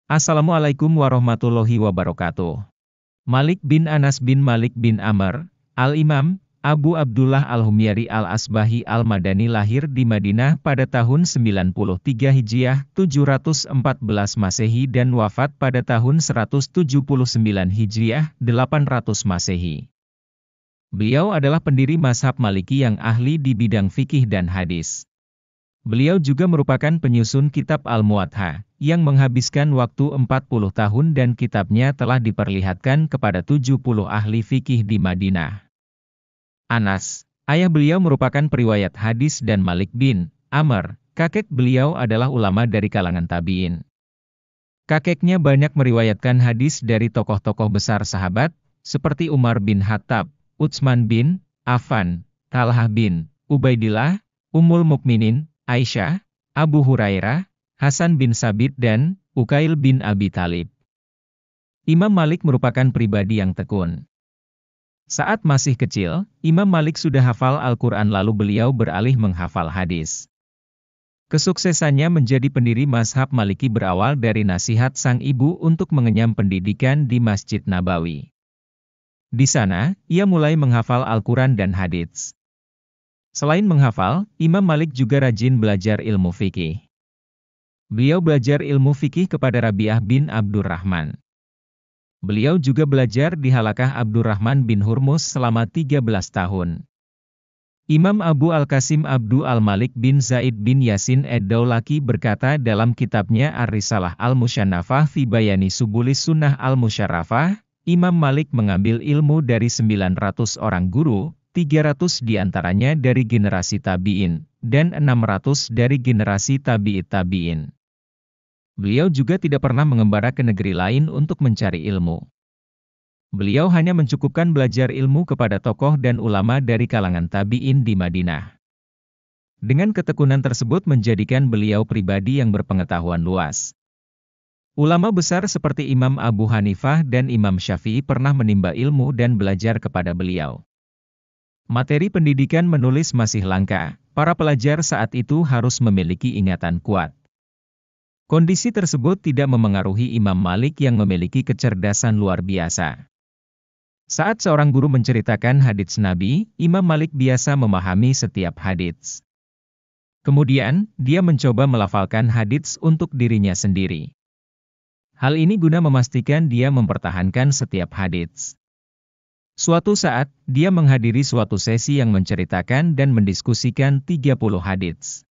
Assalamualaikum warahmatullahi wabarakatuh. Malik bin Anas bin Malik bin Amr, Al-Imam, Abu Abdullah Al-Humyari Al-Asbahi Al-Madani lahir di Madinah pada tahun 93 Hijriah 714 Masehi dan wafat pada tahun 179 Hijriah 800 Masehi. Beliau adalah pendiri mazhab Maliki yang ahli di bidang fikih dan hadis. Beliau juga merupakan penyusun kitab Al-Muwatta, yang menghabiskan waktu 40 tahun dan kitabnya telah diperlihatkan kepada 70 ahli fikih di Madinah. Anas, ayah beliau merupakan periwayat hadis dan Malik bin Amr, kakek beliau adalah ulama dari kalangan tabi'in. Kakeknya banyak meriwayatkan hadis dari tokoh-tokoh besar sahabat, seperti Umar bin Khattab, Utsman bin Affan, Talhah bin Ubaidillah, Ummul Mukminin, Aisyah, Abu Hurairah, Hasan bin Sabit dan Ukail bin Abi Thalib. Imam Malik merupakan pribadi yang tekun. Saat masih kecil, Imam Malik sudah hafal Al-Quran lalu beliau beralih menghafal hadis. Kesuksesannya menjadi pendiri mazhab Maliki berawal dari nasihat sang ibu untuk mengenyam pendidikan di Masjid Nabawi. Di sana, ia mulai menghafal Al-Quran dan hadits. Selain menghafal, Imam Malik juga rajin belajar ilmu fikih. Beliau belajar ilmu fikih kepada Rabi'ah bin Abdurrahman. Beliau juga belajar di halakah Abdurrahman bin Hurmus selama 13 tahun. Imam Abu Al-Qasim Abdu Al-Malik bin Zaid bin Yasin Ad-Daulaki berkata dalam kitabnya Ar-Risalah Al-Musyannafah fi Bayani Subulis Sunnah Al-Musyarrafah, Imam Malik mengambil ilmu dari 900 orang guru, 300 diantaranya dari generasi tabi'in, dan 600 dari generasi tabi'it tabi'in. Beliau juga tidak pernah mengembara ke negeri lain untuk mencari ilmu. Beliau hanya mencukupkan belajar ilmu kepada tokoh dan ulama dari kalangan tabi'in di Madinah. Dengan ketekunan tersebut menjadikan beliau pribadi yang berpengetahuan luas. Ulama besar seperti Imam Abu Hanifah dan Imam Syafi'i pernah menimba ilmu dan belajar kepada beliau. Materi pendidikan menulis masih langka, para pelajar saat itu harus memiliki ingatan kuat. Kondisi tersebut tidak memengaruhi Imam Malik yang memiliki kecerdasan luar biasa. Saat seorang guru menceritakan hadits Nabi, Imam Malik biasa memahami setiap hadits. Kemudian, dia mencoba melafalkan hadits untuk dirinya sendiri. Hal ini guna memastikan dia mempertahankan setiap hadits. Suatu saat, dia menghadiri suatu sesi yang menceritakan dan mendiskusikan 30 hadits.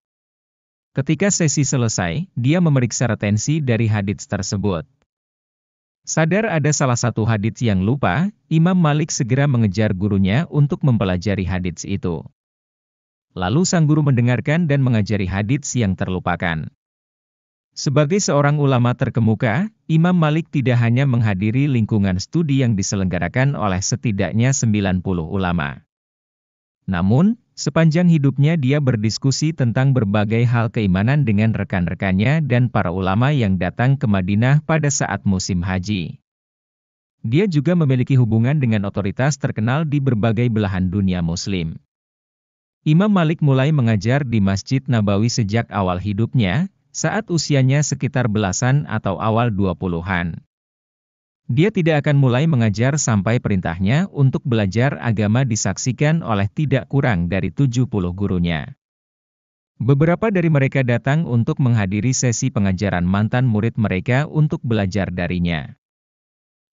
Ketika sesi selesai, dia memeriksa retensi dari hadits tersebut. Sadar ada salah satu hadits yang lupa, Imam Malik segera mengejar gurunya untuk mempelajari hadits itu. Lalu sang guru mendengarkan dan mengajari hadits yang terlupakan. Sebagai seorang ulama terkemuka, Imam Malik tidak hanya menghadiri lingkungan studi yang diselenggarakan oleh setidaknya 90 ulama. Namun, sepanjang hidupnya dia berdiskusi tentang berbagai hal keimanan dengan rekan-rekannya dan para ulama yang datang ke Madinah pada saat musim haji. Dia juga memiliki hubungan dengan otoritas terkenal di berbagai belahan dunia Muslim. Imam Malik mulai mengajar di Masjid Nabawi sejak awal hidupnya, saat usianya sekitar belasan atau awal 20-an. Dia tidak akan mulai mengajar sampai perintahnya untuk belajar agama disaksikan oleh tidak kurang dari 70 gurunya. Beberapa dari mereka datang untuk menghadiri sesi pengajaran mantan murid mereka untuk belajar darinya.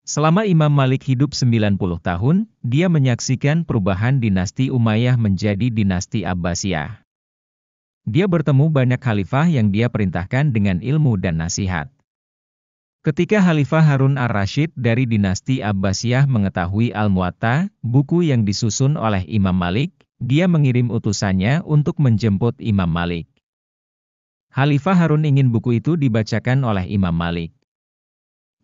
Selama Imam Malik hidup 90 tahun, dia menyaksikan perubahan dinasti Umayyah menjadi dinasti Abbasiyah. Dia bertemu banyak khalifah yang dia perintahkan dengan ilmu dan nasihat. Ketika Khalifah Harun ar-Rasyid dari dinasti Abbasiyah mengetahui Al-Muwatta, buku yang disusun oleh Imam Malik, dia mengirim utusannya untuk menjemput Imam Malik. Khalifah Harun ingin buku itu dibacakan oleh Imam Malik.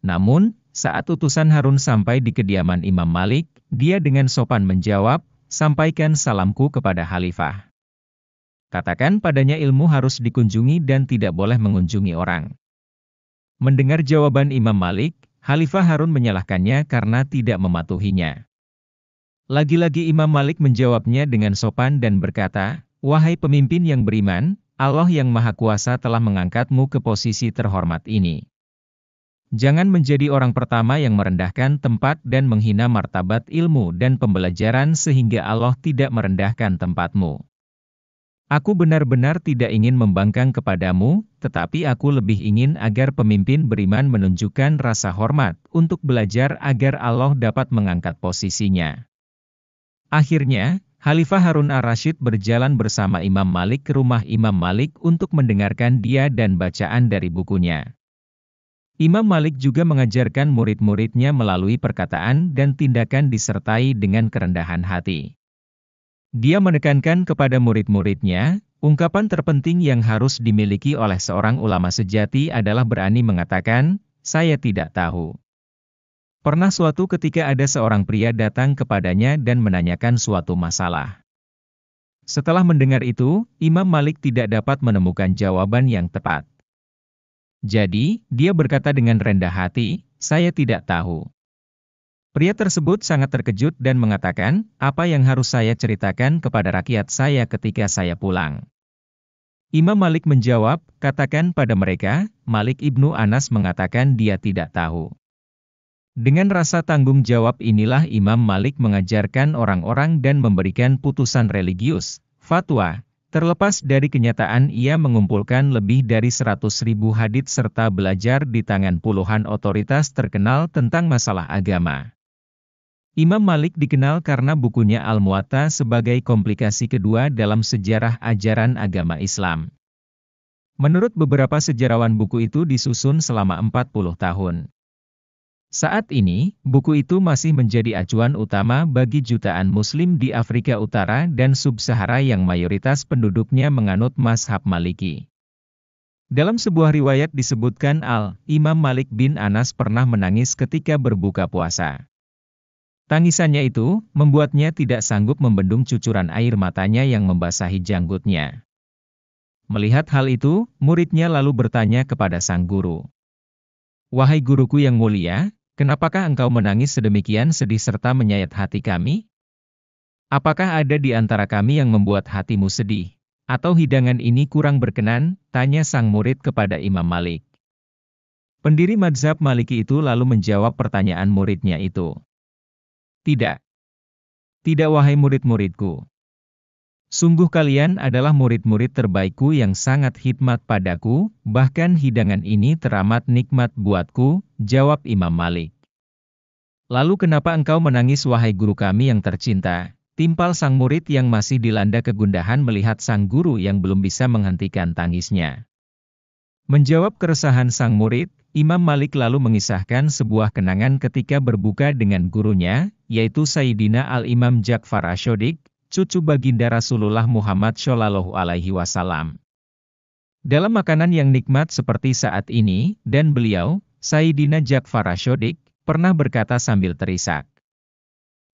Namun, saat utusan Harun sampai di kediaman Imam Malik, dia dengan sopan menjawab, "Sampaikan salamku kepada Khalifah. Katakan padanya ilmu harus dikunjungi dan tidak boleh mengunjungi orang." Mendengar jawaban Imam Malik, Khalifah Harun menyalahkannya karena tidak mematuhinya. Lagi-lagi Imam Malik menjawabnya dengan sopan dan berkata, Wahai pemimpin yang beriman, Allah yang Maha Kuasa telah mengangkatmu ke posisi terhormat ini. Jangan menjadi orang pertama yang merendahkan tempat dan menghina martabat ilmu dan pembelajaran sehingga Allah tidak merendahkan tempatmu. Aku benar-benar tidak ingin membangkang kepadamu, tetapi aku lebih ingin agar pemimpin beriman menunjukkan rasa hormat untuk belajar agar Allah dapat mengangkat posisinya. Akhirnya, Khalifah Harun ar-Rasyid berjalan bersama Imam Malik ke rumah Imam Malik untuk mendengarkan dia dan bacaan dari bukunya. Imam Malik juga mengajarkan murid-muridnya melalui perkataan dan tindakan disertai dengan kerendahan hati. Dia menekankan kepada murid-muridnya, ungkapan terpenting yang harus dimiliki oleh seorang ulama sejati adalah berani mengatakan, "Saya tidak tahu." Pernah suatu ketika ada seorang pria datang kepadanya dan menanyakan suatu masalah. Setelah mendengar itu, Imam Malik tidak dapat menemukan jawaban yang tepat. Jadi, dia berkata dengan rendah hati, "Saya tidak tahu." Pria tersebut sangat terkejut dan mengatakan, "Apa yang harus saya ceritakan kepada rakyat saya ketika saya pulang?" Imam Malik menjawab, "Katakan pada mereka, Malik ibnu Anas mengatakan dia tidak tahu." Dengan rasa tanggung jawab inilah Imam Malik mengajarkan orang-orang dan memberikan putusan religius, fatwa, terlepas dari kenyataan ia mengumpulkan lebih dari 100.000 hadits serta belajar di tangan puluhan otoritas terkenal tentang masalah agama. Imam Malik dikenal karena bukunya Al-Muwatta sebagai komplikasi kedua dalam sejarah ajaran agama Islam. Menurut beberapa sejarawan buku itu disusun selama 40 tahun. Saat ini, buku itu masih menjadi acuan utama bagi jutaan Muslim di Afrika Utara dan Sub-Sahara yang mayoritas penduduknya menganut mazhab Maliki. Dalam sebuah riwayat disebutkan Imam Malik bin Anas pernah menangis ketika berbuka puasa. Tangisannya itu membuatnya tidak sanggup membendung cucuran air matanya yang membasahi janggutnya. Melihat hal itu, muridnya lalu bertanya kepada sang guru. "Wahai guruku yang mulia, kenapakah engkau menangis sedemikian sedih serta menyayat hati kami? Apakah ada di antara kami yang membuat hatimu sedih? Atau hidangan ini kurang berkenan?" tanya sang murid kepada Imam Malik. Pendiri mazhab Maliki itu lalu menjawab pertanyaan muridnya itu. "Tidak. Tidak wahai murid-muridku. Sungguh kalian adalah murid-murid terbaikku yang sangat khidmat padaku, bahkan hidangan ini teramat nikmat buatku," jawab Imam Malik. "Lalu kenapa engkau menangis wahai guru kami yang tercinta?" timpal sang murid yang masih dilanda kegundahan melihat sang guru yang belum bisa menghentikan tangisnya. Menjawab keresahan sang murid, Imam Malik lalu mengisahkan sebuah kenangan ketika berbuka dengan gurunya, yaitu Sayyidina Al-Imam Ja'far Asy-Syadiq, cucu baginda Rasulullah Muhammad Shallallahu Alaihi Wasallam. Dalam makanan yang nikmat seperti saat ini, dan beliau, Sayyidina Ja'far Asy-Syadiq, pernah berkata sambil terisak,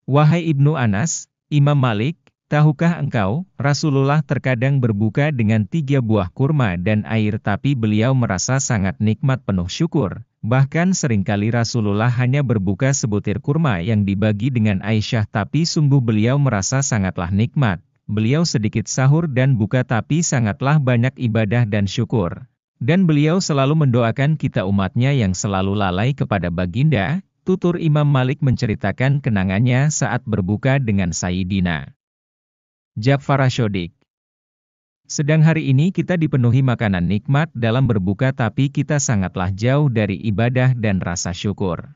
"Wahai Ibnu Anas, Imam Malik, tahukah engkau, Rasulullah terkadang berbuka dengan 3 buah kurma dan air tapi beliau merasa sangat nikmat penuh syukur. Bahkan seringkali Rasulullah hanya berbuka sebutir kurma yang dibagi dengan Aisyah tapi sungguh beliau merasa sangatlah nikmat. Beliau sedikit sahur dan buka tapi sangatlah banyak ibadah dan syukur. Dan beliau selalu mendoakan kita umatnya yang selalu lalai kepada baginda." Tutur Imam Malik menceritakan kenangannya saat berbuka dengan Sayyidina Ja'far Asy-Syadiq. Sedang hari ini kita dipenuhi makanan nikmat dalam berbuka tapi kita sangatlah jauh dari ibadah dan rasa syukur.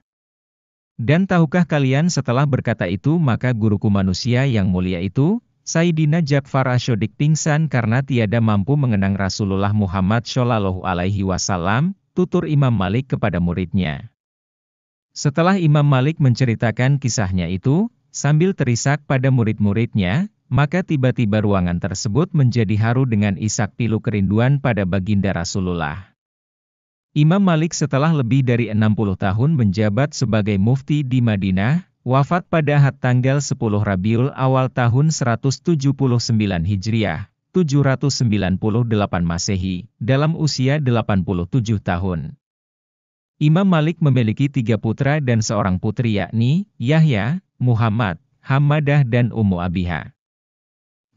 Dan tahukah kalian setelah berkata itu maka guruku manusia yang mulia itu, Sayyidina Ja'far Asy-Syadiq pingsan karena tiada mampu mengenang Rasulullah Muhammad Shallallahu Alaihi Wasallam, tutur Imam Malik kepada muridnya. Setelah Imam Malik menceritakan kisahnya itu, sambil terisak pada murid-muridnya, maka tiba-tiba ruangan tersebut menjadi haru dengan isak pilu kerinduan pada baginda Rasulullah. Imam Malik setelah lebih dari 60 tahun menjabat sebagai mufti di Madinah, wafat pada tanggal 10 Rabiul Awal tahun 179 Hijriah, 798 Masehi, dalam usia 87 tahun. Imam Malik memiliki 3 putra dan seorang putri yakni, Yahya, Muhammad, Hammadah dan Ummu Abiha.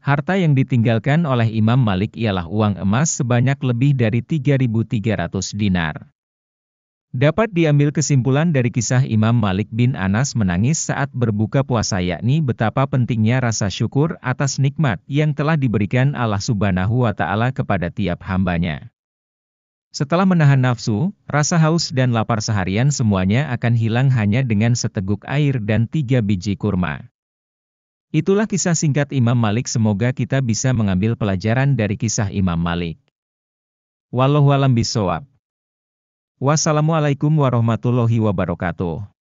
Harta yang ditinggalkan oleh Imam Malik ialah uang emas sebanyak lebih dari 3.300 dinar. Dapat diambil kesimpulan dari kisah Imam Malik bin Anas menangis saat berbuka puasa, yakni betapa pentingnya rasa syukur atas nikmat yang telah diberikan Allah Subhanahu wa Ta'ala kepada tiap hambanya. Setelah menahan nafsu, rasa haus dan lapar seharian semuanya akan hilang hanya dengan seteguk air dan 3 biji kurma. Itulah kisah singkat Imam Malik, semoga kita bisa mengambil pelajaran dari kisah Imam Malik. Wallahu a'lam bishawab. Wassalamualaikum warahmatullahi wabarakatuh.